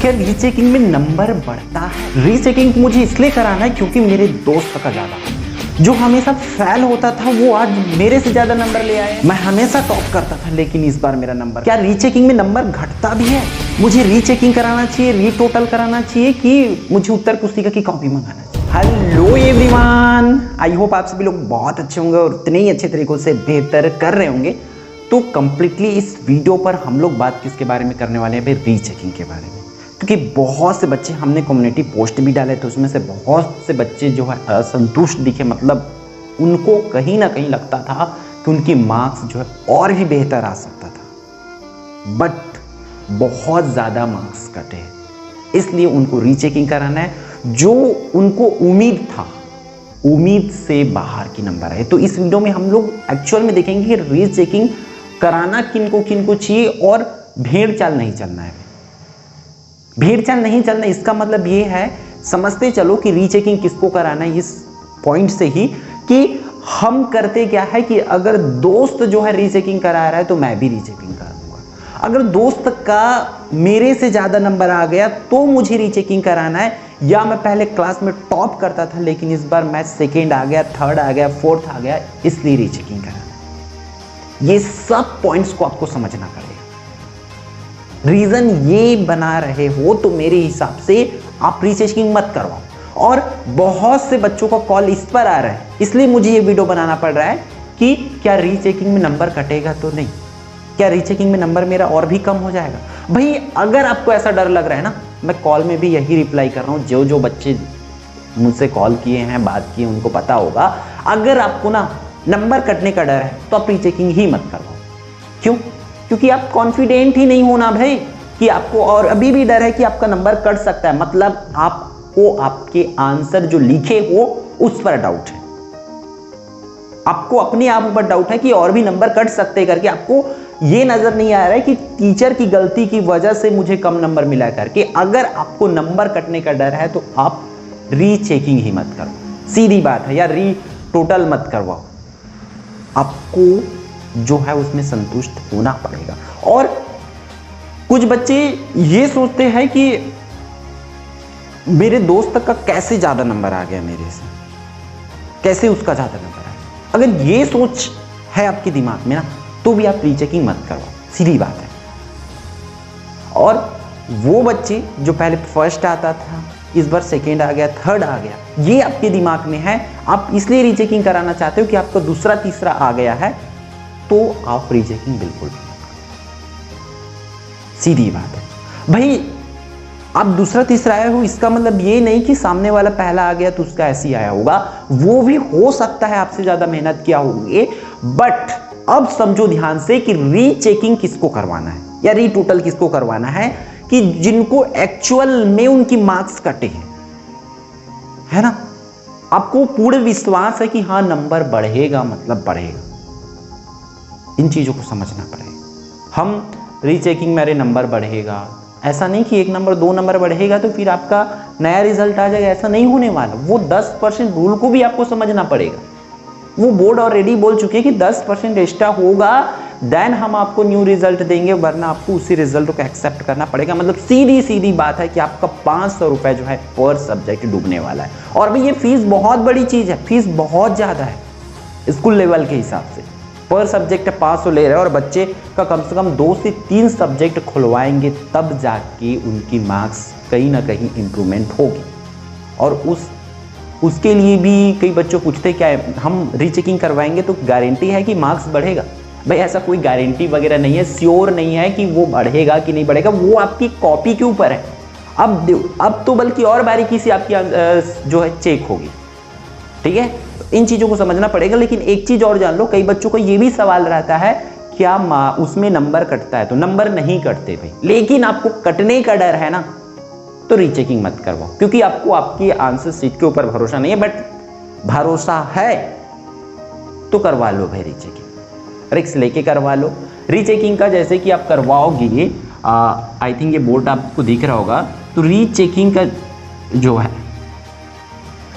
क्या रीचेकिंग में नंबर बढ़ता है? रीचेकिंग मुझे इसलिए कराना है क्योंकि मेरे दोस्त का ज्यादा जो हमेशा फेल होता था वो आज मेरे से ज्यादा नंबर ले आए। मैं हमेशा टॉप करता था लेकिन इस बार मेरा नंबर, क्या रीचेकिंग में नंबर घटता भी है? मुझे रीचेकिंग कराना चाहिए, रीटोटल कराना चाहिए कि मुझे उत्तर पुस्तिका की कॉपी मंगाना चाहिए? हेलो एवरीवन, आई होप आप सभी लोग बहुत अच्छे होंगे और उतने ही अच्छे तरीकों से बेहतर कर रहे होंगे। तो कंप्लीटली इस वीडियो पर हम लोग बात किसके बारे में करने वाले हैं? भाई रीचेकिंग के बारे में। क्योंकि बहुत से बच्चे, हमने कम्युनिटी पोस्ट भी डाले थे, उसमें से बहुत से बच्चे जो है असंतुष्ट दिखे, मतलब उनको कहीं ना कहीं लगता था कि उनकी मार्क्स जो है और भी बेहतर आ सकता था, बट बहुत ज़्यादा मार्क्स कटे, इसलिए उनको रीचेकिंग कराना है। जो उनको उम्मीद था, उम्मीद से बाहर की नंबर आए। तो इस वीडियो में हम लोग एक्चुअल में देखेंगे कि रीचेकिंग कराना किनको चाहिए और भेड़ चाल नहीं चलना है। भेड़ चाल नहीं चलना इसका मतलब ये है, समझते चलो कि रीचेकिंग किसको कराना है इस पॉइंट से ही, कि हम करते क्या है कि अगर दोस्त जो है रीचेकिंग करा रहा है तो मैं भी रीचेकिंग करा दूंगा। अगर दोस्त का मेरे से ज्यादा नंबर आ गया तो मुझे रीचेकिंग कराना है, या मैं पहले क्लास में टॉप करता था लेकिन इस बार मैं सेकेंड आ गया, थर्ड आ गया, फोर्थ आ गया, इसलिए रीचेकिंग कराना है। ये सब पॉइंट्स को आपको समझना पड़ेगा। रीजन ये बना रहे हो तो मेरे हिसाब से आप रीचेकिंग मत करवाओ। और बहुत से बच्चों का कॉल इस पर आ रहा है, इसलिए मुझे ये वीडियो बनाना पड़ रहा है कि क्या रीचेकिंग में नंबर कटेगा तो नहीं, क्या रीचेकिंग में नंबर मेरा और भी कम हो जाएगा? भाई अगर आपको ऐसा डर लग रहा है ना, मैं कॉल में भी यही रिप्लाई कर रहा हूँ। जो बच्चे मुझसे कॉल किए हैं, बात की, उनको पता होगा। अगर आपको ना नंबर कटने का डर है तो आप रीचेकिंग ही मत करवाओ। क्यों? क्योंकि आप कॉन्फिडेंट ही नहीं होना भाई, कि आपको और अभी भी डर है कि आपका नंबर कट सकता है। मतलब आपको आपके आंसर जो लिखे हो उस पर डाउट है, आपको अपने आप ऊपर डाउट है कि और भी नंबर कट सकते करके। आपको ये नजर नहीं आ रहा है कि टीचर की गलती की वजह से मुझे कम नंबर मिला करके। अगर आपको नंबर कटने का डर है तो आप रीचेकिंग ही मत करो, सीधी बात है, या रीटोटल मत करवाओ। आपको जो है उसमें संतुष्ट होना पड़ेगा। और कुछ बच्चे ये सोचते हैं कि मेरे दोस्त का कैसे ज्यादा नंबर आ गया मेरे से, कैसे उसका ज्यादा नंबर आया। अगर ये सोच है आपके दिमाग में ना, तो भी आप रीचेकिंग मत करवाओ, सीधी बात है। और वो बच्चे जो पहले फर्स्ट आता था, इस बार सेकेंड आ गया, थर्ड आ गया, ये आपके दिमाग में है, आप इसलिए रीचेकिंग कराना चाहते हो कि आपका दूसरा तीसरा आ गया है, तो आप रीचेकिंग बिल्कुल, सीधी बात है भाई। आप दूसरा तीसरा आए हो इसका मतलब ये नहीं कि सामने वाला पहला आ गया तो उसका ऐसे ही आया होगा। वो भी हो सकता है आपसे ज्यादा मेहनत किया होंगे, बट अब समझो ध्यान से कि रीचेकिंग किसको करवाना है या रीटोटल किसको करवाना है, कि जिनको एक्चुअल में उनकी मार्क्स कटे हैं, है ना। आपको पूर्ण विश्वास है कि हाँ नंबर बढ़ेगा, मतलब बढ़ेगा। इन चीजों को समझना पड़ेगा। हम रीचेकिंग में अरे नंबर बढ़ेगा, ऐसा नहीं कि 1 नंबर 2 नंबर बढ़ेगा तो फिर आपका नया रिजल्ट आ जाएगा, ऐसा नहीं होने वाला। वो 10% रूल को भी आपको समझना पड़ेगा। वो बोर्ड ऑलरेडी बोल चुके हैं कि 10% एक्स्ट्रा होगा देन हम आपको न्यू रिजल्ट देंगे, वरना आपको उसी रिजल्ट को एक्सेप्ट करना पड़ेगा। मतलब सीधी बात है कि आपका 500 रुपए जो है पर सब्जेक्ट डूबने वाला है। और भाई ये फीस बहुत बड़ी चीज है, फीस बहुत ज्यादा है स्कूल लेवल के हिसाब से। पर सब्जेक्ट 500 ले रहे हैं और बच्चे का कम से कम 2 से 3 सब्जेक्ट खुलवाएंगे, तब जाके उनकी मार्क्स कहीं ना कहीं इंप्रूवमेंट होगी। और उसके लिए भी कई बच्चों पूछते क्या है, हम रीचेकिंग करवाएंगे तो गारंटी है कि मार्क्स बढ़ेगा? भाई ऐसा कोई गारंटी वगैरह नहीं है, श्योर नहीं है कि वो बढ़ेगा कि नहीं बढ़ेगा, वो आपकी कॉपी के ऊपर है। अब तो बल्कि और बारीकी से आपकी जो है चेक होगी, ठीक है। इन चीजों को समझना पड़ेगा। लेकिन एक चीज और जान लो, कई बच्चों को ये भी सवाल रहता है क्या उसमें नंबर कटता है? तो नंबर नहीं कटते भाई, लेकिन आपको कटने का डर है ना, तो रीचेकिंग मत करवाओ। क्योंकि आपको आपकी आंसर शीट के ऊपर भरोसा नहीं है, बट भरोसा है तो करवा लो भाई रीचेकिंग, रिस्क लेके करवा लो। रीचेकिंग का जैसे कि आप करवाओगे, आई थिंक ये बोर्ड आपको दिख रहा होगा, तो रीचेकिंग का जो है,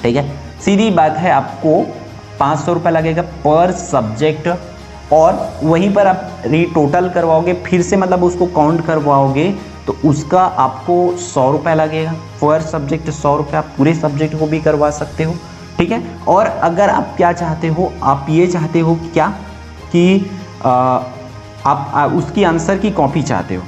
ठीक है, सीधी बात है, आपको 500 रुपये लगेगा पर सब्जेक्ट। और वहीं पर आप रीटोटल करवाओगे, फिर से मतलब उसको काउंट करवाओगे तो उसका आपको 100 रुपये लगेगा पर सब्जेक्ट। 100 रुपये आप पूरे सब्जेक्ट को भी करवा सकते हो, ठीक है। और अगर आप क्या चाहते हो, आप ये चाहते हो कि क्या कि आप उसकी आंसर की कॉपी चाहते हो,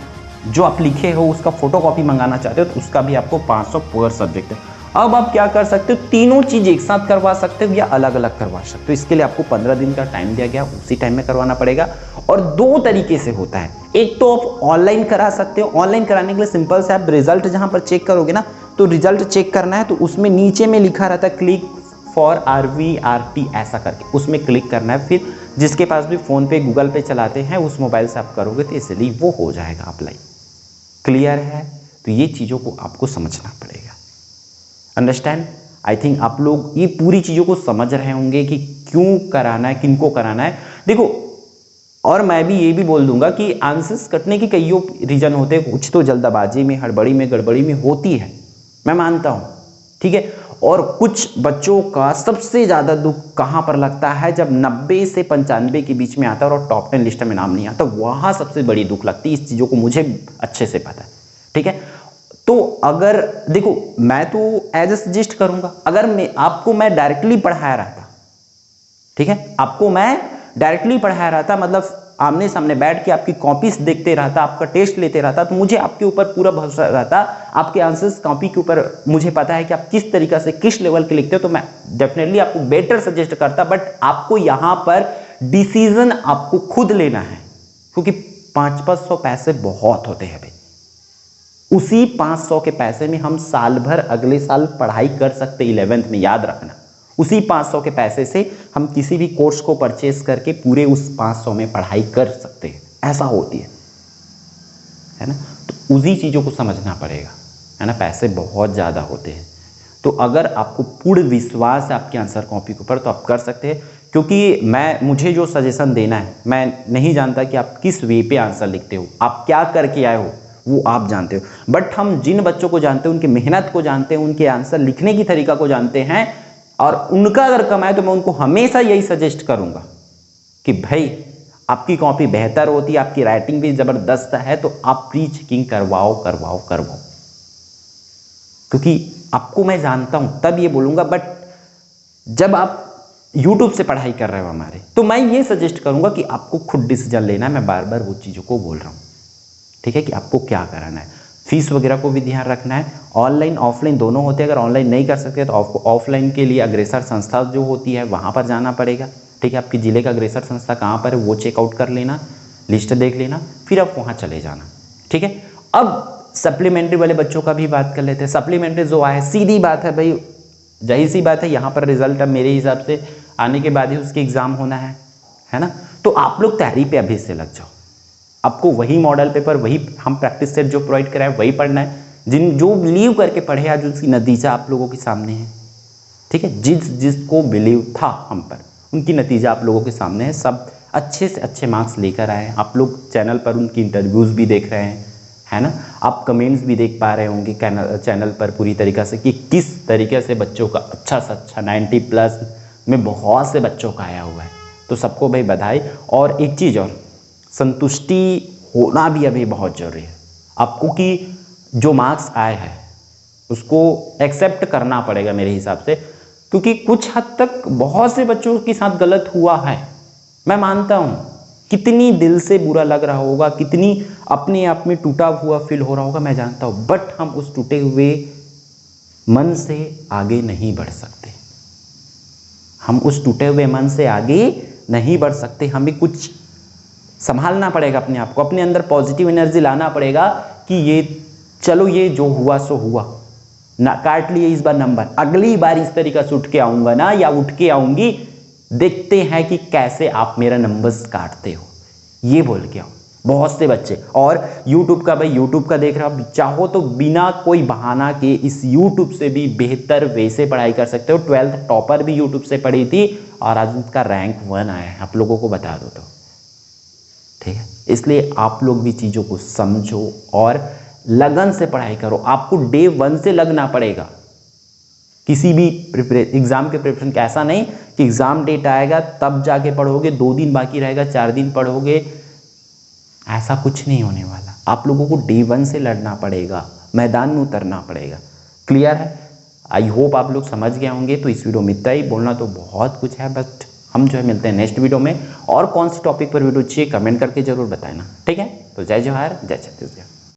जो आप लिखे हो उसका फोटो कॉपी मंगाना चाहते हो, तो उसका भी आपको 500 पर सब्जेक्ट है। अब आप क्या कर सकते हो, तीनों चीज़ एक साथ करवा सकते हो या अलग अलग करवा सकते हो। इसके लिए आपको 15 दिन का टाइम दिया गया, उसी टाइम में करवाना पड़ेगा। और 2 तरीके से होता है, एक तो आप ऑनलाइन करा सकते हो। ऑनलाइन कराने के लिए सिंपल से आप रिजल्ट जहां पर चेक करोगे ना, तो रिजल्ट चेक करना है तो उसमें नीचे में लिखा रहता है क्लिक फॉर RVRT ऐसा करके, उसमें क्लिक करना है। फिर जिसके पास भी फ़ोन पे गूगल पे चलाते हैं उस मोबाइल से आप करोगे तो इसलिए वो हो जाएगा अप्लाई। क्लियर है? तो ये चीज़ों को आपको समझना पड़ेगा। अंडरस्टैंड? आई थिंक आप लोग ये पूरी चीज़ों को समझ रहे होंगे कि क्यों कराना है, किनको कराना है। देखो, और मैं भी ये भी बोल दूंगा कि आंसर्स कटने की कई रीजन होते हैं। कुछ तो जल्दबाजी में, हड़बड़ी में, गड़बड़ी में होती है, मैं मानता हूँ, ठीक है। और कुछ बच्चों का सबसे ज़्यादा दुख कहाँ पर लगता है, जब 90 से 95 के बीच में आता है और टॉप 10 लिस्ट में नाम नहीं आता, वहाँ सबसे बड़ी दुख लगती है। इस चीज़ों को मुझे अच्छे से पता है, ठीक है। तो अगर देखो, मैं तो एज ए सजेस्ट करूंगा, अगर मैं डायरेक्टली पढ़ाया रहता, ठीक है, आपको मैं डायरेक्टली पढ़ाया रहता, मतलब आमने सामने बैठ के आपकी कॉपीज देखते रहता, आपका टेस्ट लेते रहता, तो मुझे आपके ऊपर पूरा भरोसा रहता, आपके आंसर्स कॉपी के ऊपर मुझे पता है कि आप किस तरीका से, किस लेवल के लिखते हो, तो मैं डेफिनेटली आपको बेटर सजेस्ट करता। बट आपको यहाँ पर डिसीजन आपको खुद लेना है, क्योंकि 500 पैसे बहुत होते हैं भाई। उसी 500 के पैसे में हम साल भर अगले साल पढ़ाई कर सकते, 11th में, याद रखना। उसी 500 के पैसे से हम किसी भी कोर्स को परचेस करके पूरे उस 500 में पढ़ाई कर सकते हैं, ऐसा होती है ना। तो उसी चीज़ों को समझना पड़ेगा, है ना। पैसे बहुत ज़्यादा होते हैं, तो अगर आपको पूर्ण विश्वास है आपके आंसर कॉपी के ऊपर तो आप कर सकते हैं। क्योंकि मुझे जो सजेशन देना है, मैं नहीं जानता कि आप किस वे पे आंसर लिखते हो, आप क्या करके आए हो, वो आप जानते हो। बट हम जिन बच्चों को जानते हैं, उनकी मेहनत को जानते हैं, उनके आंसर लिखने की तरीका को जानते हैं, और उनका अगर कम है तो मैं उनको हमेशा यही सजेस्ट करूंगा कि भाई आपकी कॉपी बेहतर होती है, आपकी राइटिंग भी जबरदस्त है, तो आप प्री चेकिंग करवाओ। क्योंकि आपको मैं जानता हूं, तब ये बोलूंगा। बट जब आप YouTube से पढ़ाई कर रहे हो हमारे, तो मैं ये सजेस्ट करूंगा कि आपको खुद डिसीजन लेना है। मैं बार बार वो चीज़ों को बोल रहा हूँ, ठीक है, कि आपको क्या कराना है। फीस वगैरह को भी ध्यान रखना है। ऑनलाइन ऑफलाइन दोनों होते हैं। अगर ऑनलाइन नहीं कर सकते तो आपको ऑफलाइन के लिए अग्रसर संस्था जो होती है वहाँ पर जाना पड़ेगा, ठीक है। आपके ज़िले का अग्रसर संस्था कहाँ पर है वो चेकआउट कर लेना, लिस्ट देख लेना, फिर आप वहाँ चले जाना, ठीक है। अब सप्लीमेंट्री वाले बच्चों का भी बात कर लेते हैं। सप्लीमेंट्री जो आए, सीधी बात है भाई, जाहिर सी बात है, यहाँ पर रिजल्ट अब मेरे हिसाब से आने के बाद ही उसके एग्ज़ाम होना है ना। तो आप लोग तैयारी पे अभी से लग जाओ। आपको वही मॉडल पेपर, वही हम प्रैक्टिस सेट जो प्रोवाइड कराए वही पढ़ना है। जो बिलीव करके पढ़े आज उसकी नतीजा आप लोगों के सामने है, ठीक है। जिसको बिलीव था हम पर, उनकी नतीजा आप लोगों के सामने है। सब अच्छे से अच्छे मार्क्स लेकर आए। आप लोग चैनल पर उनकी इंटरव्यूज़ भी देख रहे हैं, है ना। आप कमेंट्स भी देख पा रहे होंगे चैनल पर पूरी तरीक़ा से कि किस तरीके से बच्चों का अच्छा से अच्छा 90+ में बहुत से बच्चों का आया हुआ है। तो सबको भाई बधाई। और एक चीज़ और, संतुष्टि होना भी अभी बहुत ज़रूरी है आपको, कि जो मार्क्स आए हैं उसको एक्सेप्ट करना पड़ेगा मेरे हिसाब से। क्योंकि कुछ हद तक बहुत से बच्चों के साथ गलत हुआ है, मैं मानता हूँ। कितनी दिल से बुरा लग रहा होगा, कितनी अपने आप में टूटा हुआ फील हो रहा होगा, मैं जानता हूँ। बट हम उस टूटे हुए मन से आगे नहीं बढ़ सकते। हम उस टूटे हुए मन से आगे नहीं बढ़ सकते। हमें कुछ संभालना पड़ेगा अपने आप को, अपने अंदर पॉजिटिव एनर्जी लाना पड़ेगा कि ये चलो, ये जो हुआ सो हुआ ना, काट लिए इस बार नंबर, अगली बार इस तरीका से उठ के आऊंगा ना, या उठ के आऊंगी, देखते हैं कि कैसे आप मेरा नंबर्स काटते हो, ये बोल के आओ। बहुत से बच्चे, और YouTube का, भाई YouTube का देख रहा हो, चाहो तो बिना कोई बहाना के इस YouTube से भी बेहतर वे से पढ़ाई कर सकते हो। 12th टॉपर भी YouTube से पढ़ी थी और आज उसका रैंक 1 आया है, आप लोगों को बता दो तो, ठीक है। इसलिए आप लोग भी चीज़ों को समझो और लगन से पढ़ाई करो। आपको डे 1 से लगना पड़ेगा किसी भी एग्जाम के प्रिपरेशन का। ऐसा नहीं कि एग्जाम डेट आएगा तब जाके पढ़ोगे, 2 दिन बाकी रहेगा 4 दिन पढ़ोगे, ऐसा कुछ नहीं होने वाला। आप लोगों को डे 1 से लड़ना पड़ेगा, मैदान में उतरना पड़ेगा। क्लियर है? आई होप आप लोग समझ गए होंगे। तो इस वीडियो में इतना ही, बोलना तो बहुत कुछ है, बट हम जो है मिलते हैं नेक्स्ट वीडियो में। और कौन से टॉपिक पर वीडियो चाहिए कमेंट करके जरूर बताना, ठीक है? तो जय जवाहर, जय छत्तीसगढ़।